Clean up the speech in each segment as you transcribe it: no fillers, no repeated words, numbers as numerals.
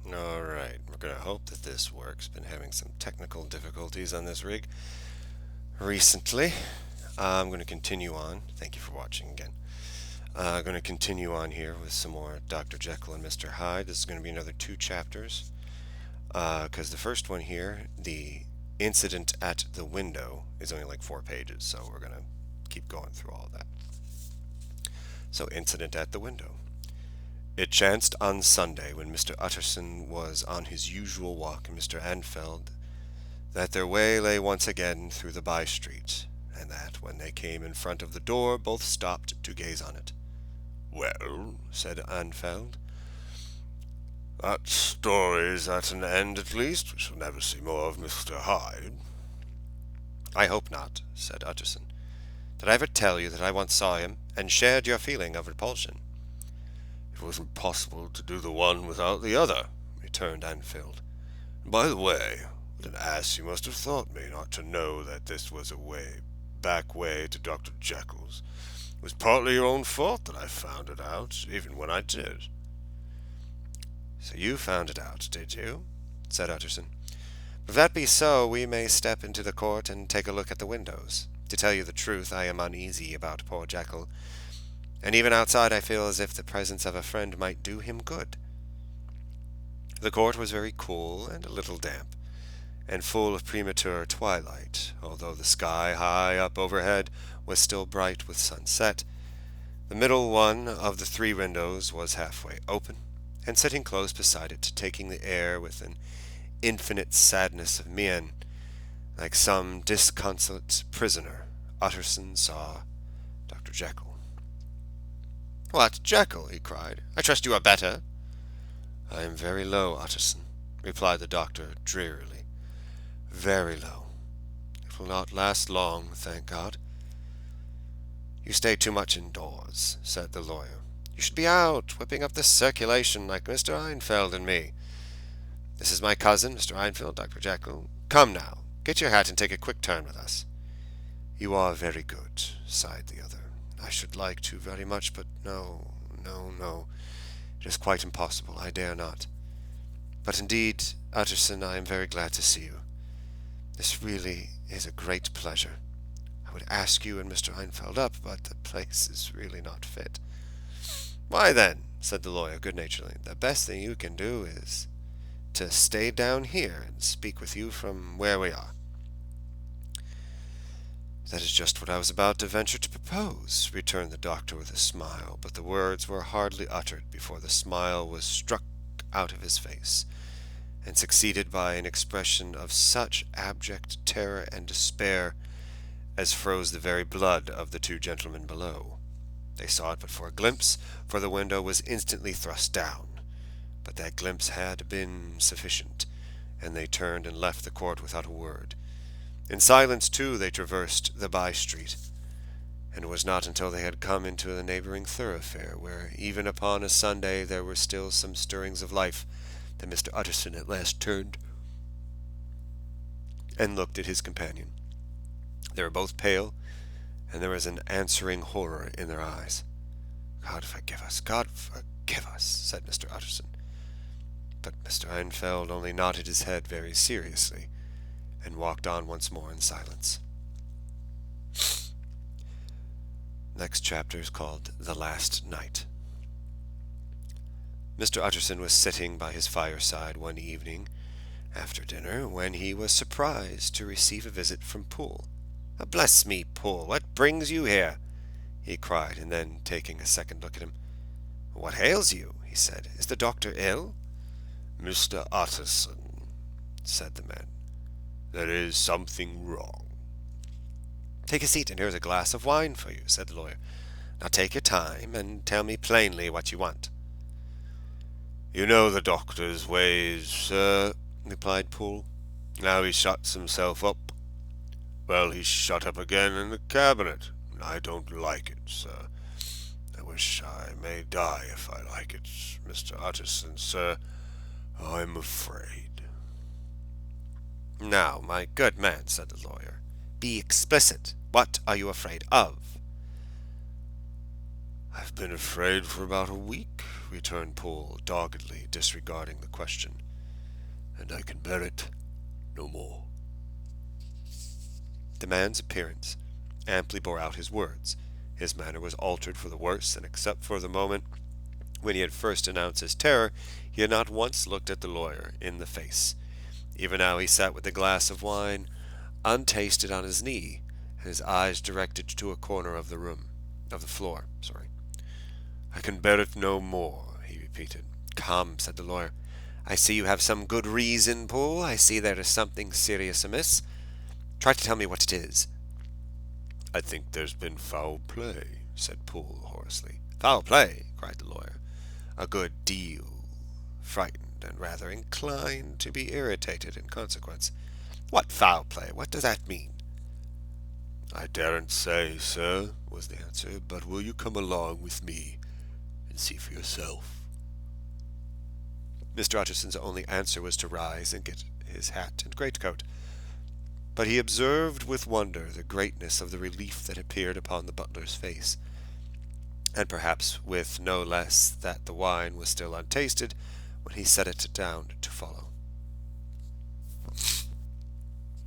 Alright, we're going to hope that this works. Been having some technical difficulties on this rig recently. I'm going to continue on. Thank you for watching again. I'm going to continue on here with some more Dr. Jekyll and Mr. Hyde. This is going to be another 2 chapters. Because the first one here, the incident at the window, is only like 4 pages, so we're going to keep going through all of that. So, incident at the window. It chanced on Sunday, when Mr. Utterson was on his usual walk and Mr. Anfeld, that their way lay once again through the by-street, and that, when they came in front of the door, both stopped to gaze on it. "Well," said Anfeld, "that story's at an end at least. We shall never see more of Mr. Hyde." "I hope not," said Utterson. "Did I ever tell you that I once saw him, and shared your feeling of repulsion?" "It was impossible to do the one without the other," returned Anfield. "And by the way, what an ass you must have thought me not to know that this was a back way to Dr. Jekyll's. It was partly your own fault that I found it out, even when I did." "So you found it out, did you?" said Utterson. "If that be so, we may step into the court and take a look at the windows. To tell you the truth, I am uneasy about poor Jekyll, and even outside I feel as if the presence of a friend might do him good." The court was very cool and a little damp, and full of premature twilight, although the sky high up overhead was still bright with sunset. The middle one of the 3 windows was halfway open, and sitting close beside it, taking the air with an infinite sadness of mien, like some disconsolate prisoner, Utterson saw Dr. Jekyll. "What, Jekyll?" he cried. "I trust you are better." "I am very low, Utterson," replied the doctor drearily. "Very low. It will not last long, thank God." "You stay too much indoors," said the lawyer. "You should be out, whipping up the circulation like Mr. Einfeld and me. This is my cousin, Mr. Einfeld, Dr. Jekyll. Come now, get your hat and take a quick turn with us." "You are very good," sighed the other. "I should like to very much, but no, no, no. It is quite impossible. I dare not. But indeed, Utterson, I am very glad to see you. This really is a great pleasure. I would ask you and Mr. Einfeld up, but the place is really not fit." "Why then," said the lawyer good-naturedly, "the best thing you can do is to stay down here and speak with you from where we are." "That is just what I was about to venture to propose," returned the doctor with a smile, but the words were hardly uttered before the smile was struck out of his face, and succeeded by an expression of such abject terror and despair as froze the very blood of the 2 gentlemen below. They saw it but for a glimpse, for the window was instantly thrust down. But that glimpse had been sufficient, and they turned and left the court without a word. In silence, too, they traversed the by-street, and it was not until they had come into the neighboring thoroughfare, where even upon a Sunday there were still some stirrings of life, that Mr. Utterson at last turned and looked at his companion. They were both pale, and there was an answering horror in their eyes. "God forgive us, God forgive us," said Mr. Utterson. But Mr. Einfeld only nodded his head very seriously, and walked on once more in silence. Next chapter is called The Last Night. Mr. Utterson was sitting by his fireside one evening after dinner, when he was surprised to receive a visit from Poole. "Bless me, Poole, what brings you here?" he cried, and then, taking a second look at him, "What ails you?" he said. "Is the doctor ill?" "Mr. Utterson," said the man, "there is something wrong." "Take a seat, and here's a glass of wine for you," said the lawyer. "Now take your time, and tell me plainly what you want." "You know the doctor's ways, sir," replied Poole. "Now he shuts himself up. Well, he's shut up again in the cabinet, and I don't like it, sir. I wish I may die if I like it, Mr. Utterson, sir. I'm afraid." "Now, my good man," said the lawyer, "be explicit. What are you afraid of?" I've been afraid for about a week, returned Poole, doggedly disregarding the question, and I can bear it no more. The man's appearance amply bore out his words. His manner was altered for the worse, and except for the moment when he had first announced his terror, he had not once looked at the lawyer in the face. Even now he sat with a glass of wine untasted on his knee, and his eyes directed to a corner of the floor. I can bear it no more, he repeated. Come, said the lawyer. I see you have some good reason, Poole. I see there is something serious amiss. Try to tell me what it is. I think there's been foul play, said Poole hoarsely. Foul play, cried the lawyer, a good deal frightened and rather inclined to be irritated in consequence. What foul play? What does that mean? I daren't say, sir, was the answer, but will you come along with me and see for yourself? Mr. Utterson's only answer was to rise and get his hat and greatcoat. But he observed with wonder the greatness of the relief that appeared upon the butler's face, and perhaps with no less that the wine was still untasted when he set it down to follow.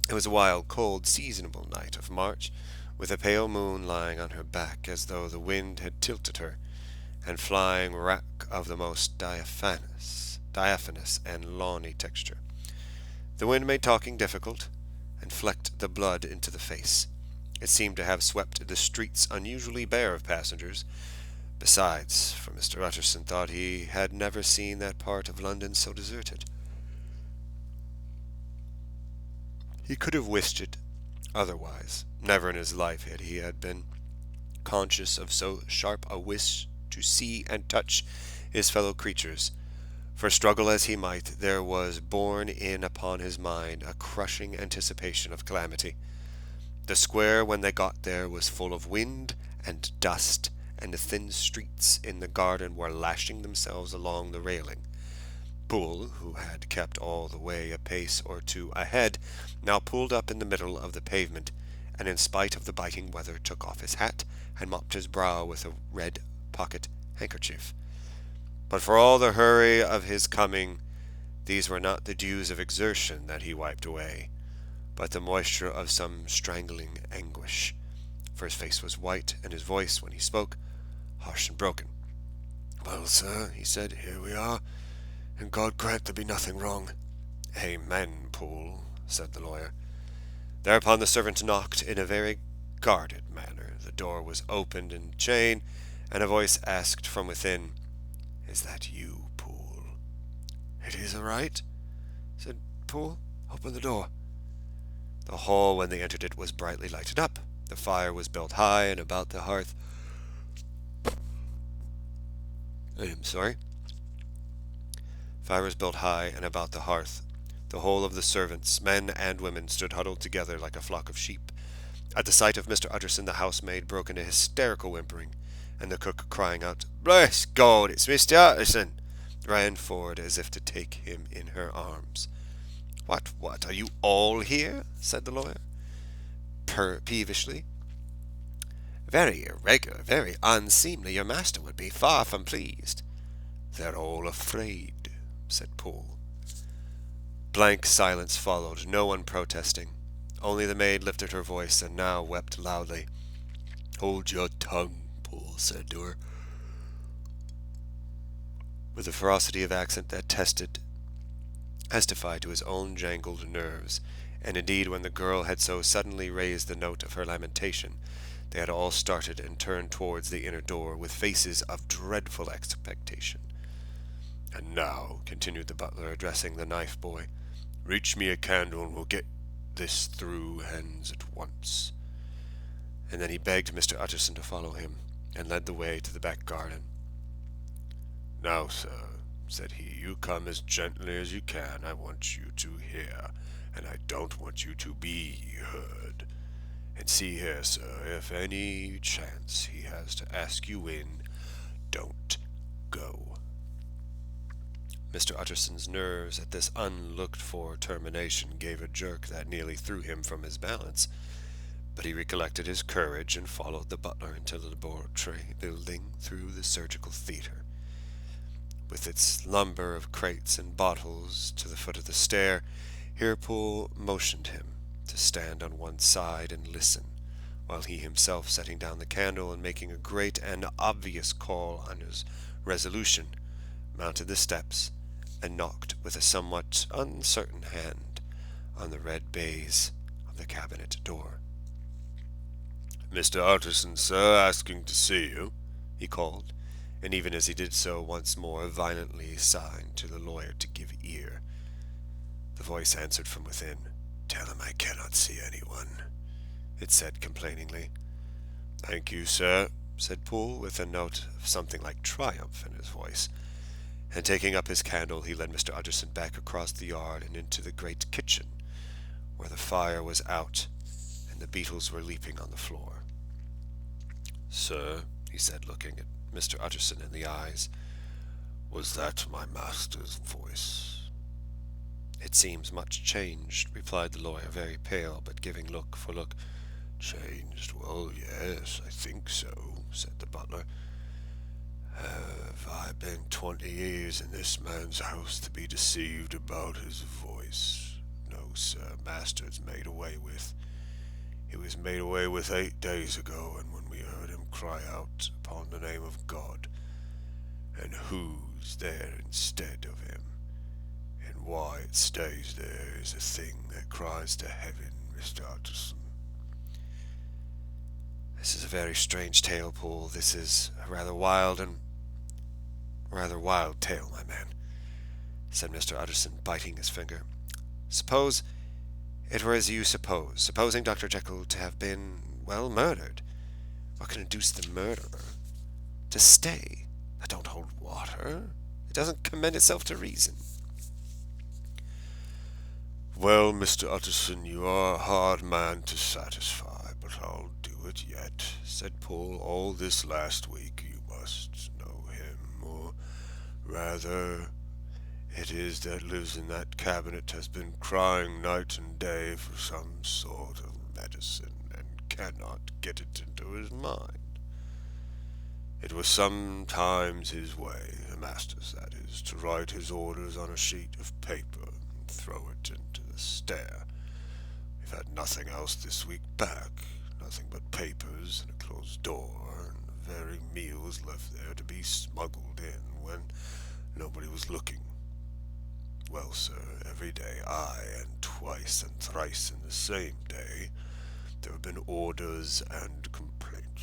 It was a wild, cold, seasonable night of March, with a pale moon lying on her back as though the wind had tilted her, and flying wrack of the most diaphanous and lawny texture. The wind made talking difficult, and flecked the blood into the face. It seemed to have swept the streets unusually bare of passengers. Besides, for Mr. Utterson thought he had never seen that part of London so deserted. He could have wished it otherwise. Never in his life had he been conscious of so sharp a wish to see and touch his fellow creatures. For struggle as he might, there was borne in upon his mind a crushing anticipation of calamity. The square, when they got there, was full of wind and dust, and the thin streets in the garden were lashing themselves along the railing. Poole, who had kept all the way a pace or two ahead, now pulled up in the middle of the pavement, and in spite of the biting weather took off his hat and mopped his brow with a red pocket handkerchief. But for all the hurry of his coming, these were not the dews of exertion that he wiped away, but the moisture of some strangling anguish. For his face was white, and his voice, when he spoke, harsh and broken. Well, sir, he said, here we are, and God grant there be nothing wrong. Amen, Poole, said the lawyer. Thereupon the servant knocked in a very guarded manner. The door was opened in chain, and a voice asked from within, "Is that you, Poole?" "It is all right," said Poole. "Open the door." The hall, when they entered it, was brightly lighted up. The fire was built high, and about the hearth... Fire was built high, and about the hearth the whole of the servants, men and women, stood huddled together like a flock of sheep. At the sight of Mr. Utterson, the housemaid broke into hysterical whimpering, and the cook, crying out, "Bless God, it's Mr. Utterson!" ran forward as if to take him in her arms. What, are you all here?" said the lawyer, peevishly. "Very irregular, very unseemly. Your master would be far from pleased." "They're all afraid," said Poole. Blank silence followed, no one protesting. Only the maid lifted her voice, and now wept loudly. "Hold your tongue," Poole said to her, with a ferocity of accent that testified to his own jangled nerves, and indeed when the girl had so suddenly raised the note of her lamentation, they had all started and turned towards the inner door with faces of dreadful expectation. "And now," continued the butler, addressing the knife boy, "reach me a candle and we'll get this through hands at once." And then he begged Mr. Utterson to follow him, and led the way to the back garden. "Now, sir," said he, "you come as gently as you can. I want you to hear, and I don't want you to be heard. And see here, sir, if any chance he has to ask you in, don't go." Mr. Utterson's nerves at this unlooked-for termination gave a jerk that nearly threw him from his balance. But he recollected his courage and followed the butler into the laboratory building through the surgical theater. With its lumber of crates and bottles to the foot of the stair, Poole motioned him to stand on one side and listen, while he himself, setting down the candle and making a great and obvious call on his resolution, mounted the steps and knocked with a somewhat uncertain hand on the red baize of the cabinet door. "Mr. Utterson, sir, asking to see you," he called, and even as he did so once more violently signed to the lawyer to give ear. The voice answered from within. "Tell him I cannot see anyone," it said complainingly. "Thank you, sir," said Poole, with a note of something like triumph in his voice, and taking up his candle he led Mr. Utterson back across the yard and into the great kitchen, where the fire was out and the beetles were leaping on the floor. "Sir," he said, looking at Mr. Utterson in the eyes, "was that my master's voice?" "It seems much changed," replied the lawyer, very pale, but giving look for look. "Changed? Well, yes, I think so," said the butler. "Have I been 20 years in this man's house to be deceived about his voice? No, sir, master's made away with. He was made away with 8 days ago, and when we heard him cry out upon the name of God, and who's there instead of him, and why it stays there is a thing that cries to heaven, Mr. Utterson." "This is a very strange tale, Poole. This is a rather wild tale, my man," said Mr. Utterson, biting his finger. "Suppose it were as you suppose, supposing Dr. Jekyll to have been, well, murdered. What can induce the murderer to stay? That don't hold water. It doesn't commend itself to reason." "Well, Mr. Utterson, you are a hard man to satisfy, but I'll do it yet," said Poole. "All this last week you must know him, or rather it is that lives in that cabinet has been crying night and day for some sort of medicine, and cannot get it into his mind. It was sometimes his way, the master's that is, to write his orders on a sheet of paper and throw it into the stair. We've had nothing else this week back, nothing but papers and a closed door, and the very meals left there to be smuggled in when nobody was looking. Well, sir, every day, aye, and twice and thrice in the same day, there have been orders and complaints,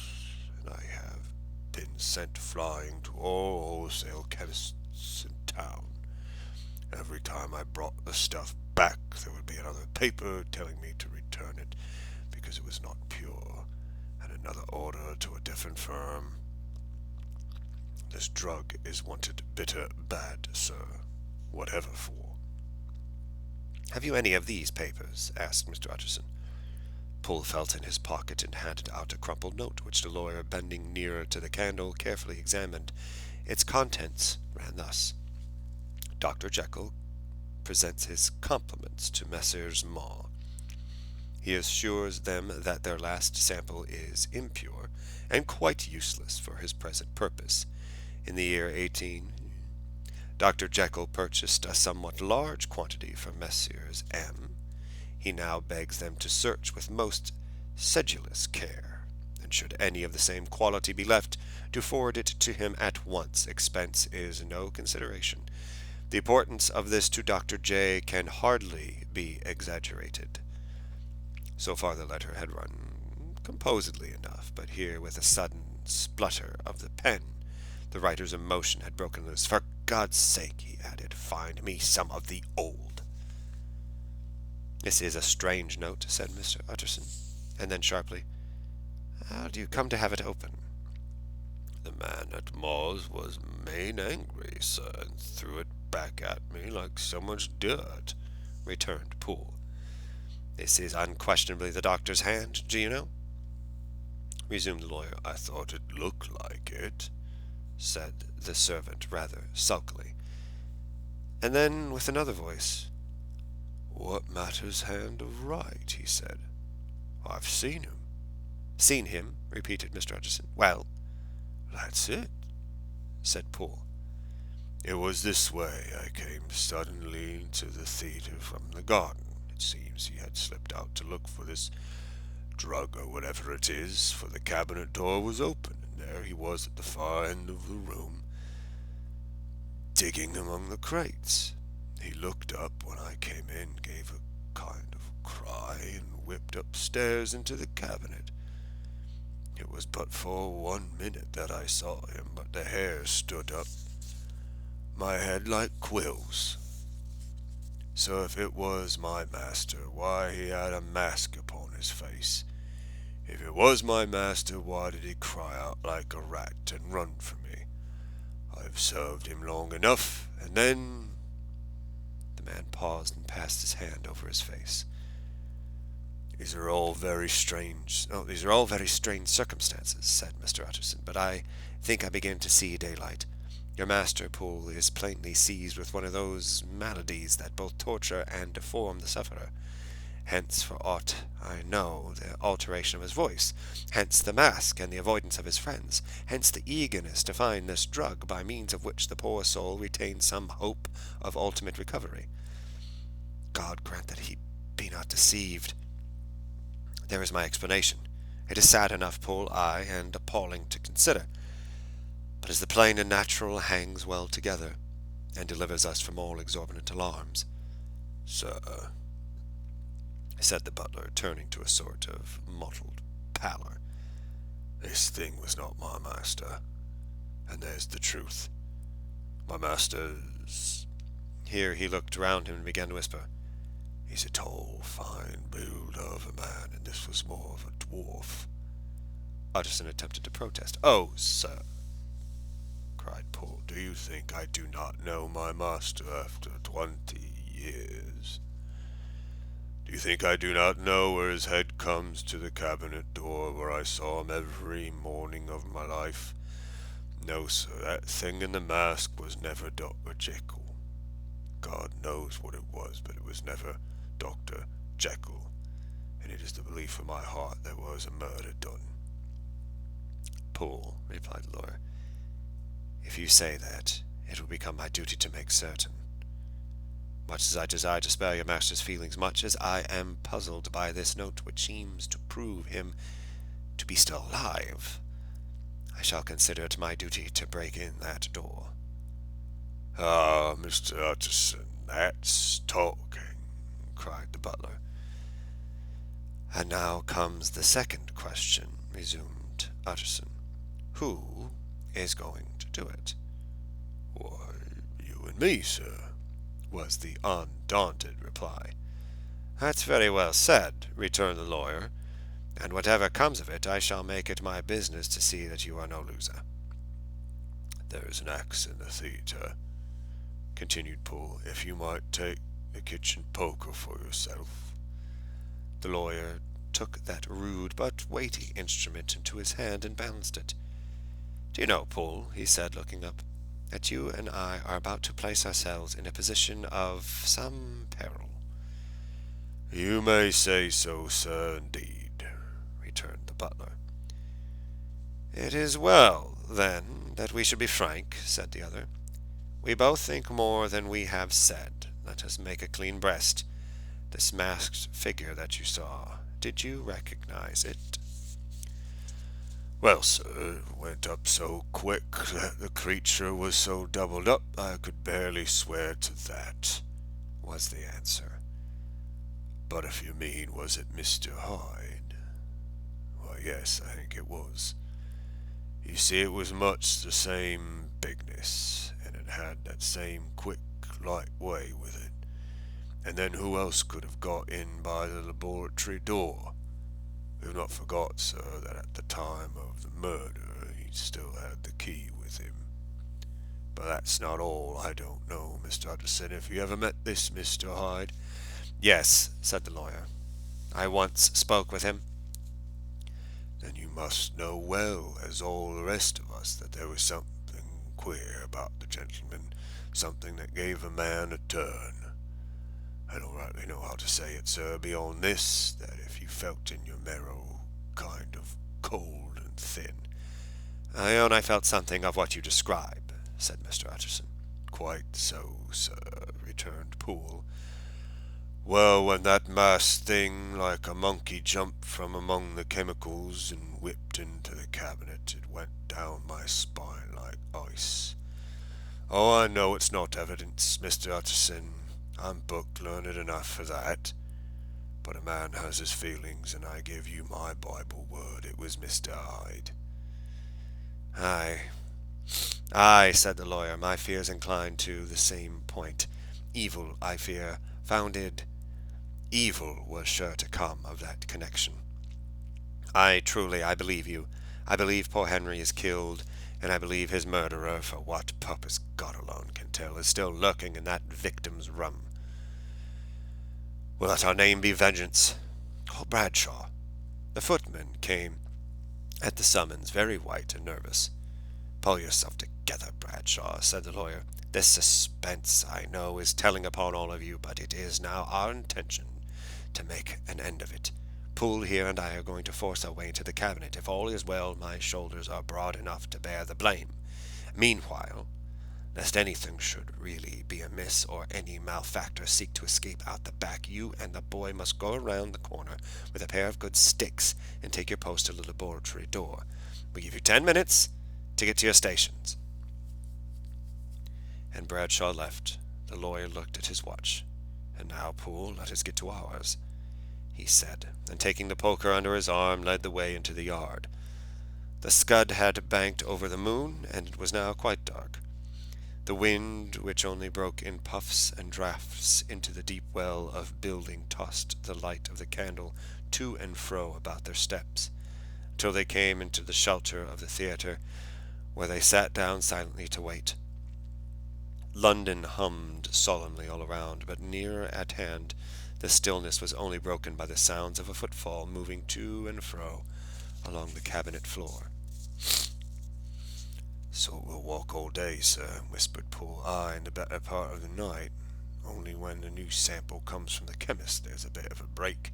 and I have been sent flying to all wholesale chemists in town. Every time I brought the stuff back, there would be another paper telling me to return it because it was not pure, and another order to a different firm. This drug is wanted bitter bad, sir, whatever for." "Have you any of these papers?" asked Mr. Utterson. Poole felt in his pocket and handed out a crumpled note, which the lawyer, bending nearer to the candle, carefully examined. Its contents ran thus: "Dr. Jekyll presents his compliments to Messrs. Maw. He assures them that their last sample is impure and quite useless for his present purpose. In the year 18, Dr. Jekyll purchased a somewhat large quantity from Messrs. M. He now begs them to search with most sedulous care, and should any of the same quality be left, to forward it to him at once. Expense is no consideration. The importance of this to Dr. J. can hardly be exaggerated." So far the letter had run composedly enough, but here, with a sudden splutter of the pen, the writer's emotion had broken loose. "For God's sake," he added, "find me some of the old." "This is a strange note," said Mr. Utterson, and then sharply, "How do you come to have it open?" "The man at Maw's was main angry, sir, and threw it back at me like so much dirt," returned Poole. "This is unquestionably the doctor's hand, do you know?" resumed the lawyer. "I thought it looked like it," said the servant rather sulkily. And then, with another voice, "What matters hand of right?" he said. "I've seen him. Seen him? Repeated Mr. Utterson. Well? That's it, said Poole. It was this way. I came suddenly to the theatre from the garden. It seems he had slipped out to look for this drug or whatever it is, for the cabinet door was open, and there he was at the far end of the room, digging among the crates. He looked up when I came in, gave a kind of cry, and whipped upstairs into the cabinet. It was but for 1 minute that I saw him, but the hair stood up my head like quills. So if it was my master, why he had a mask upon his face. If it was my master, why did he cry out like a rat and run from me? I've served him long enough, and then... The man paused and passed his hand over his face. These are all very strange circumstances, said Mr. Utterson, but I think I begin to see daylight. Your master, Poole, is plainly seized with one of those maladies that both torture and deform the sufferer. Hence, for aught I know, the alteration of his voice. Hence the mask and the avoidance of his friends. Hence the eagerness to find this drug, by means of which the poor soul retains some hope of ultimate recovery. God grant that he be not deceived. There is my explanation. It is sad enough, Poole, aye, and appalling to consider, but as the plain and natural hangs well together, and delivers us from all exorbitant alarms. Sir, said the butler, turning to a sort of mottled pallor, this thing was not my master, and there's the truth. My master's... Here he looked round him and began to whisper. He's a tall, fine build of a man, and this was more of a dwarf. Utterson attempted to protest. Oh, sir, cried Poole, do you think I do not know my master after 20 years? Do you think I do not know where his head comes to the cabinet door, where I saw him every morning of my life? No, sir, that thing in the mask was never Dr. Jekyll. God knows what it was, but it was never Dr. Jekyll, and it is the belief of my heart there was a murder done. Poole, replied the lawyer, if you say that, it will become my duty to make certain. Much as I desire to spare your master's feelings, much as I am puzzled by this note which seems to prove him to be still alive, I shall consider it my duty to break in that door. Ah, Mr. Utterson, that's talking, cried the butler. And now comes the second question, resumed Utterson. Who is going to do it? Why, you and me, sir, was the undaunted reply. That's very well said, returned the lawyer, and whatever comes of it, I shall make it my business to see that you are no loser. There's an axe in the theatre, continued Poole, if you might take the kitchen poker for yourself. The lawyer took that rude but weighty instrument into his hand and balanced it. Do you know, Poole, he said, looking up, that you and I are about to place ourselves in a position of some peril? You may say so, sir, indeed, returned the butler. It is well, then, that we should be frank, said the other. We both think more than we have said. Let us make a clean breast. This masked figure that you saw, did you recognize it? Well, sir, it went up so quick that the creature was so doubled up I could barely swear to that, was the answer. But if you mean, was it Mr. Hyde? Why, yes, I think it was. You see, it was much the same bigness, and it had that same quick, light way with it. And then who else could have got in by the laboratory door? We've not forgot, sir, that at the time of the murder he still had the key with him. But that's not all. I don't know, Mr. Utterson, if you ever met this Mr. Hyde. Yes, said the lawyer. I once spoke with him. Then you must know well, as all the rest of us, that there was something queer about the gentleman, something that gave a man a turn. I don't rightly know how to say it, sir, beyond this, that if you felt in your marrow kind of cold and thin. I own I felt something of what you describe, said Mr. Utterson. Quite so, sir, returned Poole. Well, when that masked thing like a monkey jumped from among the chemicals and whipped into the cabinet, it went down my spine like ice. Oh, I know it's not evidence, Mr. Utterson. I'm book learned enough for that. But a man has his feelings, and I give you my Bible word it was Mr. Hyde. Aye, said the lawyer, my fears incline to the same point. Evil, I fear, founded. Evil was sure to come of that connection. I believe you. I believe poor Henry is killed, and I believe his murderer, for what purpose God alone can tell, is still lurking in that victim's room. Will let our name be vengeance. Call Bradshaw. The footman came at the summons, very white and nervous. Pull yourself together, Bradshaw, said the lawyer. This suspense, I know, is telling upon all of you, but it is now our intention to make an end of it. Poole here and I are going to force our way into the cabinet. If all is well, my shoulders are broad enough to bear the blame. Meanwhile, lest anything should really be amiss or any malefactor seek to escape out the back, you and the boy must go around the corner with a pair of good sticks and take your post at the laboratory door. We give you 10 minutes to get to your stations. And Bradshaw left. The lawyer looked at his watch. And now, Poole, let us get to ours, he said, and taking the poker under his arm, led the way into the yard. The scud had banked over the moon, and it was now quite dark. The wind, which only broke in puffs and draughts into the deep well of building, tossed the light of the candle to and fro about their steps, till they came into the shelter of the theatre, where they sat down silently to wait. London hummed solemnly all around, but near at hand the stillness was only broken by the sounds of a footfall moving to and fro along the cabinet floor. So we'll walk all day, sir, whispered Poole. Aye, in the better part of the night. Only when the new sample comes from the chemist there's a bit of a break.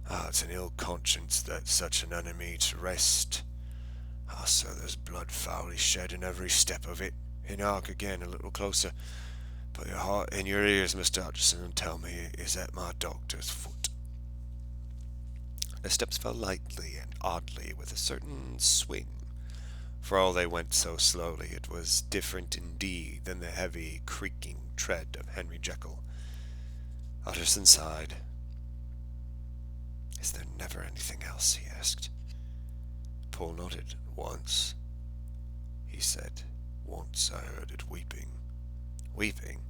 It's an ill conscience that such an enemy to rest. Sir, there's blood foully shed in every step of it. And hark again, a little closer. Put your heart in your ears, Mr. Hutchinson, and tell me, is that my doctor's foot? The steps fell lightly and oddly, with a certain swing. For all they went so slowly, it was different indeed than the heavy, creaking tread of Henry Jekyll. Utterson sighed. Is there never anything else? He asked. Poole nodded. Once, he said. Once I heard it weeping. Weeping?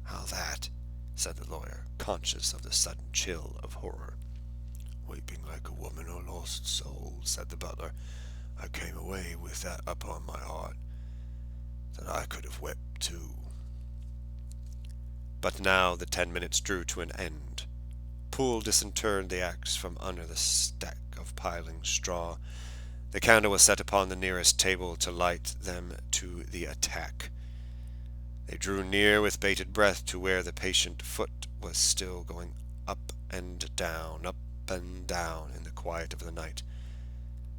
How that? Said the lawyer, conscious of the sudden chill of horror. Weeping like a woman or lost soul, said the butler. I came away with that upon my heart, that I could have wept too. But now the 10 minutes drew to an end. Poole disinterred the axe from under the stack of piling straw. The candle was set upon the nearest table to light them to the attack. They drew near with bated breath to where the patient foot was still going up and down in the quiet of the night.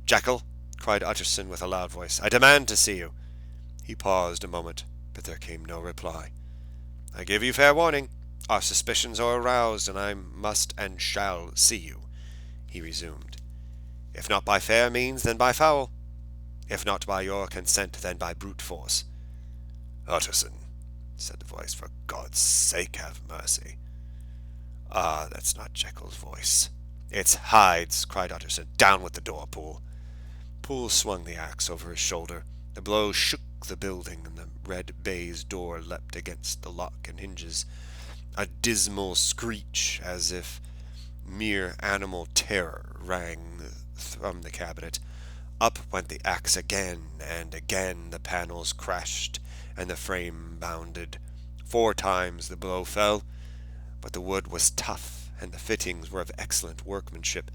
Jekyll, cried Utterson with a loud voice, I demand to see you. He paused a moment, but there came no reply. I give you fair warning. Our suspicions are aroused, and I must and shall see you, he resumed. If not by fair means, then by foul. If not by your consent, then by brute force. Utterson, said the voice, for God's sake have mercy. That's not Jekyll's voice. It's Hyde's, cried Utterson. Down with the door, Poole. Poole swung the axe over his shoulder. The blow shook the building, and the red baize door leapt against the lock and hinges. A dismal screech, as if mere animal terror, rang from the cabinet. Up went the axe again, and again the panels crashed, and the frame bounded. 4 times the blow fell, but the wood was tough, and the fittings were of excellent workmanship,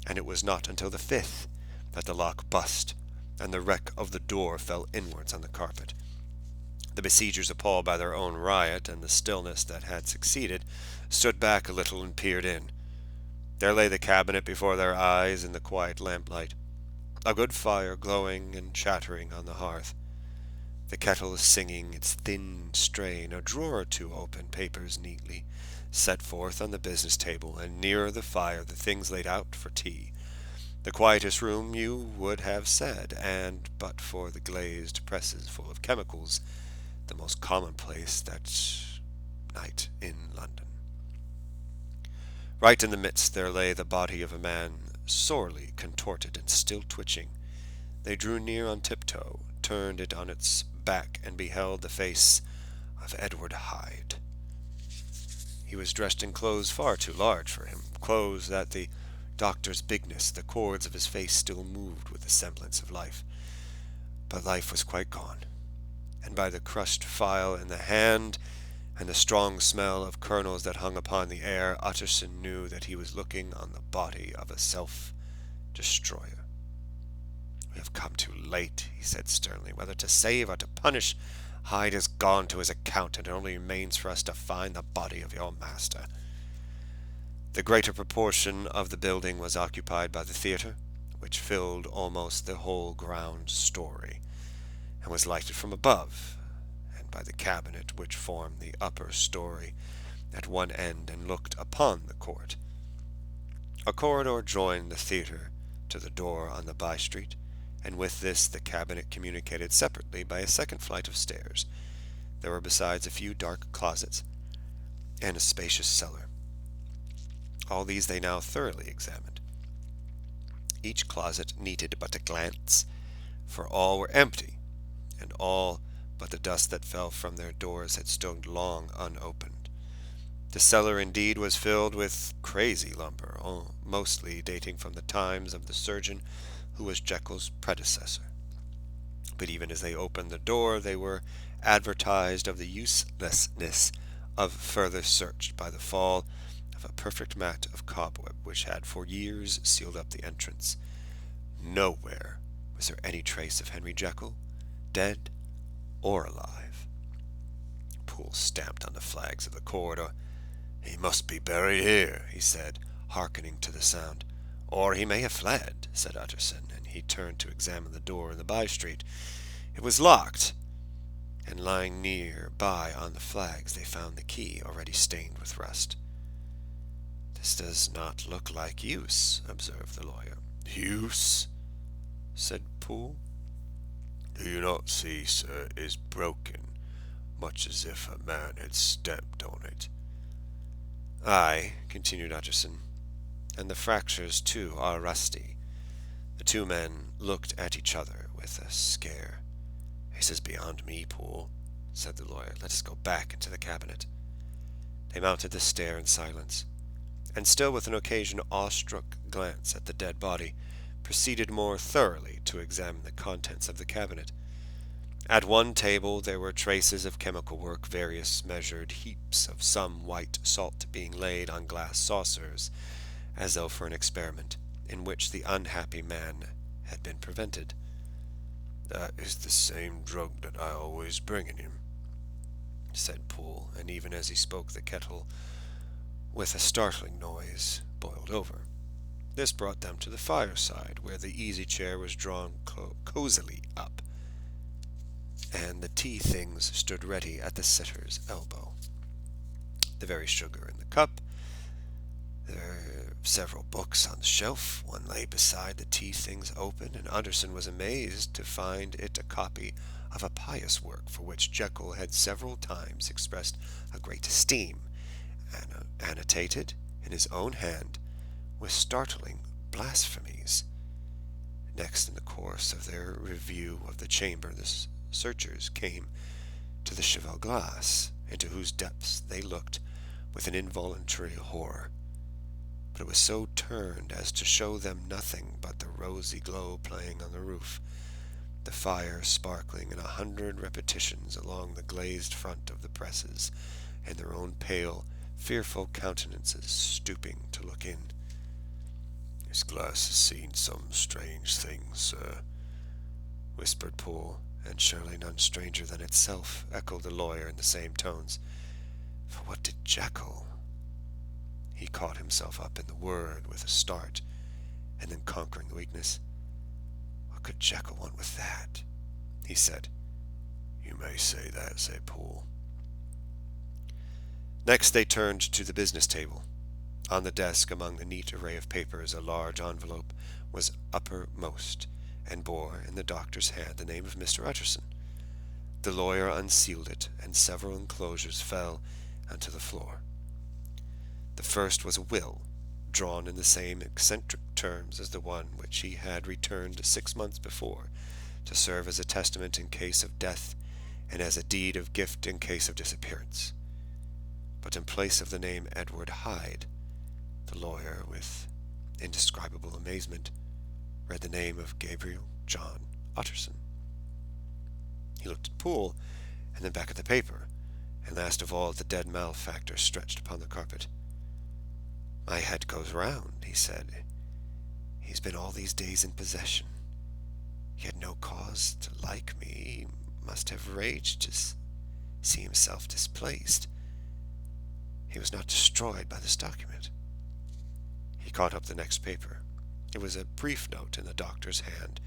and it was not until the 5th that the lock burst, and the wreck of the door fell inwards on the carpet. The besiegers, appalled by their own riot and the stillness that had succeeded, stood back a little and peered in. There lay the cabinet before their eyes in the quiet lamplight. a good fire glowing and chattering on the hearth. The kettle singing its thin strain, a drawer or two open, papers neatly set forth on the business table, and nearer the fire the things laid out for tea. The quietest room, you would have said, and but for the glazed presses full of chemicals, the most commonplace that night in London. Right in the midst there lay the body of a man, sorely contorted and still twitching. They drew near on tiptoe, turned it on its back, and beheld the face of Edward Hyde. He was dressed in clothes far too large for him, clothes that the doctor's bigness, the cords of his face still moved with a semblance of life. But life was quite gone, and by the crushed file in the hand, and the strong smell of kernels that hung upon the air, Utterson knew that he was looking on the body of a self-destroyer. "We have come too late," he said sternly. "Whether to save or to punish, Hyde has gone to his account, and it only remains for us to find the body of your master." The greater proportion of the building was occupied by the theatre, which filled almost the whole ground story, and was lighted from above, and by the cabinet which formed the upper story at one end and looked upon the court. A corridor joined the theatre to the door on the by-street, and with this the cabinet communicated separately by a second flight of stairs. There were besides a few dark closets and a spacious cellar. All these they now thoroughly examined. Each closet needed but a glance, for all were empty, and all but the dust that fell from their doors had stood long unopened. The cellar indeed was filled with crazy lumber, mostly dating from the times of the surgeon who was Jekyll's predecessor. But even as they opened the door, they were advertised of the uselessness of further search by the fall of a perfect mat of cobweb which had for years sealed up the entrance. Nowhere was there any trace of Henry Jekyll, dead or alive. Poole stamped on the flags of the corridor. "He must be buried here," he said, hearkening to the sound. "Or he may have fled," said Utterson, and he turned to examine the door in the by-street. It was locked, and lying near by on the flags they found the key already stained with rust. "This does not look like use," observed the lawyer. "Use?" said Poole. "Do you not see, sir, it is broken, much as if a man had stamped on it." "Aye," continued Utterson, "and the fractures, too, are rusty." The two men looked at each other with a scare. "This is beyond me, Poole," said the lawyer. "Let us go back into the cabinet." They mounted the stair in silence, and still with an occasional awestruck glance at the dead body, proceeded more thoroughly to examine the contents of the cabinet. At one table there were traces of chemical work, various measured heaps of some white salt being laid on glass saucers, as though for an experiment, in which the unhappy man had been prevented. "That is the same drug that I always bring in him," said Poole, and even as he spoke the kettle, with a startling noise, boiled over. This brought them to the fireside, where the easy-chair was drawn cosily up, and the tea-things stood ready at the sitter's elbow. The very sugar in the cup. There were several books on the shelf. One lay beside the tea-things open, and Utterson was amazed to find it a copy of a pious work for which Jekyll had several times expressed a great esteem, and annotated in his own hand with startling blasphemies. Next, in the course of their review of the chamber, the searchers came to the cheval glass, into whose depths they looked with an involuntary horror. But it was so turned as to show them nothing but the rosy glow playing on the roof, the fire sparkling in 100 repetitions along the glazed front of the presses, and their own pale, fearful countenances stooping to look in. "This glass has seen some strange things, sir," whispered Poole. "And surely none stranger than itself," echoed the lawyer in the same tones. "For what did Jekyll—" He caught himself up in the word with a start, and then conquering the weakness. could Jekyll want with that? He said. You may say that, said Poole. Next they turned to the business table. On the desk, among the neat array of papers, a large envelope was uppermost, and bore in the doctor's hand the name of Mr. Utterson. The lawyer unsealed it, and several enclosures fell onto the floor. The first was a will, drawn in the same eccentric terms as the one which he had returned 6 months before, to serve as a testament in case of death and as a deed of gift in case of disappearance. But in place of the name Edward Hyde, the lawyer, with indescribable amazement, read the name of Gabriel John Utterson. He looked at Poole, and then back at the paper, and last of all at the dead malefactor stretched upon the carpet. "My head goes round," he said. "He's been all these days in possession. He had no cause to like me. He must have raged to see himself displaced. He was not destroyed by this document." He caught up the next paper. It was a brief note in the doctor's hand,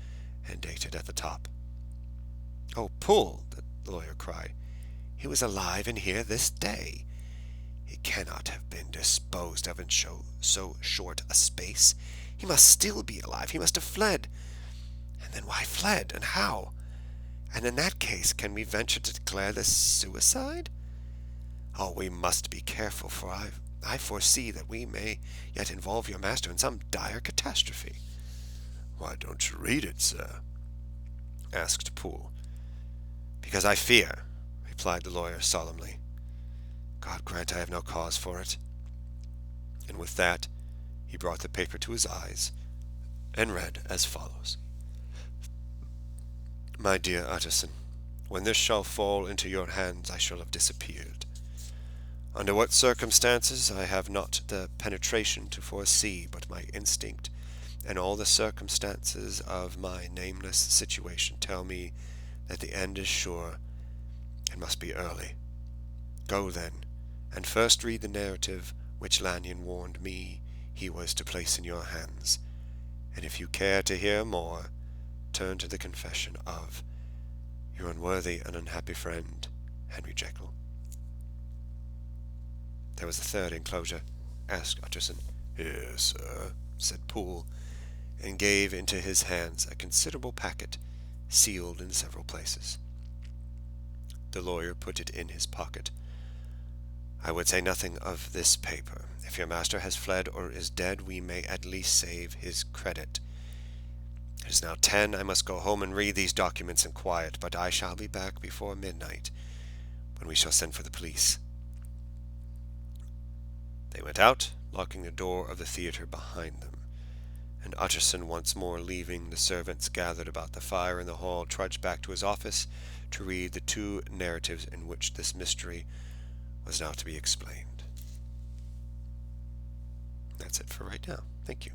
and dated at the top. "Oh, Poole," the lawyer cried, "he was alive and here this day. He cannot have been disposed of in so short a space. He must still be alive. He must have fled. And then why fled, and how? And in that case, can we venture to declare this suicide? Oh, we must be careful, for I foresee that we may yet involve your master in some dire catastrophe." "Why don't you read it, sir?" asked Poole. "Because I fear," replied the lawyer solemnly. "God grant I have no cause for it." And with that he brought the paper to his eyes, and read as follows. "My dear Utterson, when this shall fall into your hands I shall have disappeared. Under what circumstances I have not the penetration to foresee, but my instinct and all the circumstances of my nameless situation tell me that the end is sure and must be early. Go, then, and first read the narrative which Lanyon warned me he was to place in your hands, and if you care to hear more, turn to the confession of your unworthy and unhappy friend, Henry Jekyll." "There was a third enclosure?" asked Utterson. "Yes, sir," said Poole, and gave into his hands a considerable packet, sealed in several places. The lawyer put it in his pocket. "I would say nothing of this paper. If your master has fled or is dead, we may at least save his credit. It is now 10. I must go home and read these documents in quiet, but I shall be back before midnight, when we shall send for the police." They went out, locking the door of the theatre behind them, and Utterson, once more leaving the servants gathered about the fire in the hall, trudged back to his office to read the 2 narratives in which this mystery was now to be explained. That's it for right now. Thank you.